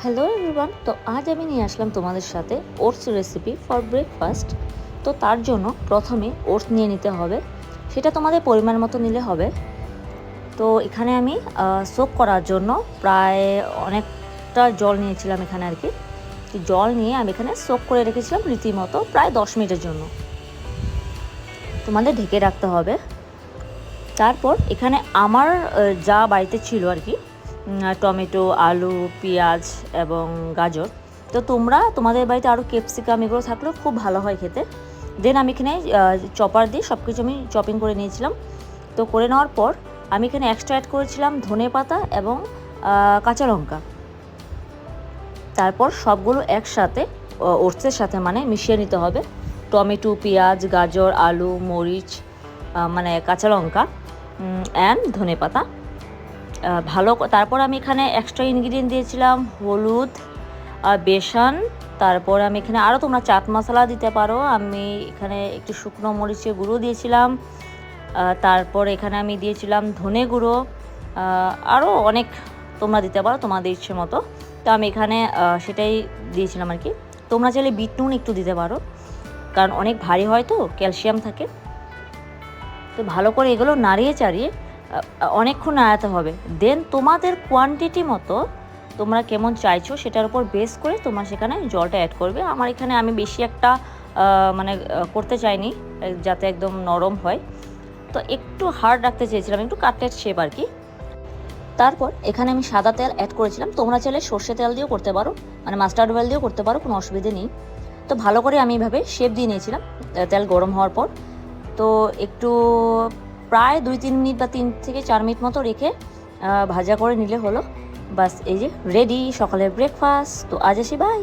Hello everyone, তো আজ আমি নিয়ে আসলাম তোমাদের সাথে ওটস রেসিপি ফর ব্রেকফাস্ট। তো তার জন্য প্রথমে ওটস নিয়ে নিতে হবে, সেটা তোমাদের পরিমাণ মতো নিলে হবে। তো এখানে আমি সোক করার জন্য প্রায় অনেকটা জল নিয়েছিলাম এখানে আর কি। জল নিয়ে আমি এখানে সোক করে রেখেছিলাম রীতিমতো প্রায় 10 মিনিটের জন্য। তোমাদের ঢেকে রাখতে হবে। তারপর এখানে আমার যা বাড়িতে ছিল আর কি, টমেটো, আলু, পেঁয়াজ এবং গাজর। তো তোমরা তোমাদের বাড়িতে আরও ক্যাপসিকাম এগুলো থাকলেও খুব ভালো হয় খেতে। দেন আমি এখানে চপার দিয়ে সব কিছু আমি চপিং করে নিয়েছিলাম। তো করে নেওয়ার পর আমি এখানে এক্সট্রা অ্যাড করেছিলাম ধনে পাতা এবং কাঁচা লঙ্কা। তারপর সবগুলো একসাথে ওটসের সাথে মানে মিশিয়ে নিতে হবে। টমেটো, পেঁয়াজ, গাজর, আলু, মরিচ, মানে কাঁচা লঙ্কা অ্যান্ড ধনে পাতা ভালো। তারপর আমি এখানে এক্সট্রা ইনগ্রিডিয়েন্ট দিয়েছিলাম হলুদ, বেসন। তারপর আমি এখানে আরও তোমরা চাট মশলা দিতে পারো, আমি এখানে একটু শুকনো মরিচের গুঁড়ো দিয়েছিলাম। তারপর এখানে আমি দিয়েছিলাম ধনে গুঁড়ো, আরও অনেক তোমরা দিতে পারো তোমাদের ইচ্ছে মতো। তো আমি এখানে সেটাই দিয়েছিলাম আর কি। তোমরা চাইলে বিট নুন একটু দিতে পারো, কারণ অনেক ভারী হয় তো, ক্যালসিয়াম থাকে। তো ভালো করে এগুলো নাড়িয়ে চাড়িয়ে অনেকক্ষণ নাড়াতে হবে। দেন তোমাদের কোয়ান্টিটি মতো তোমরা কেমন চাইছো সেটার উপর বেস করে তোমরা সেখানে জলটা অ্যাড করবে। আমার এখানে আমি বেশি একটা করতে চাইনি, যাতে একদম নরম হয়, তো একটু হার্ড রাখতে চেয়েছিলাম, একটু কাটলেট শেপ আর কি। তারপর এখানে আমি সাদা তেল অ্যাড করেছিলাম, তোমরা চাইলে সর্ষে তেল দিয়েও করতে পারো, মানে মাস্টার্ড অয়েল দিয়েও করতে পারো, কোনো অসুবিধে নেই। তো ভালো করে আমি এইভাবে শেপ দিয়ে নিয়েছিলাম তেল গরম হওয়ার পর। তো একটু প্রায় 2-3 মিনিট বা 3 থেকে 4 মিনিট মতো রেখে ভাজা করে নিলে হলো। বাস, এই যে রেডি সকালের ব্রেকফাস্ট। তো আজ আসি, বাই।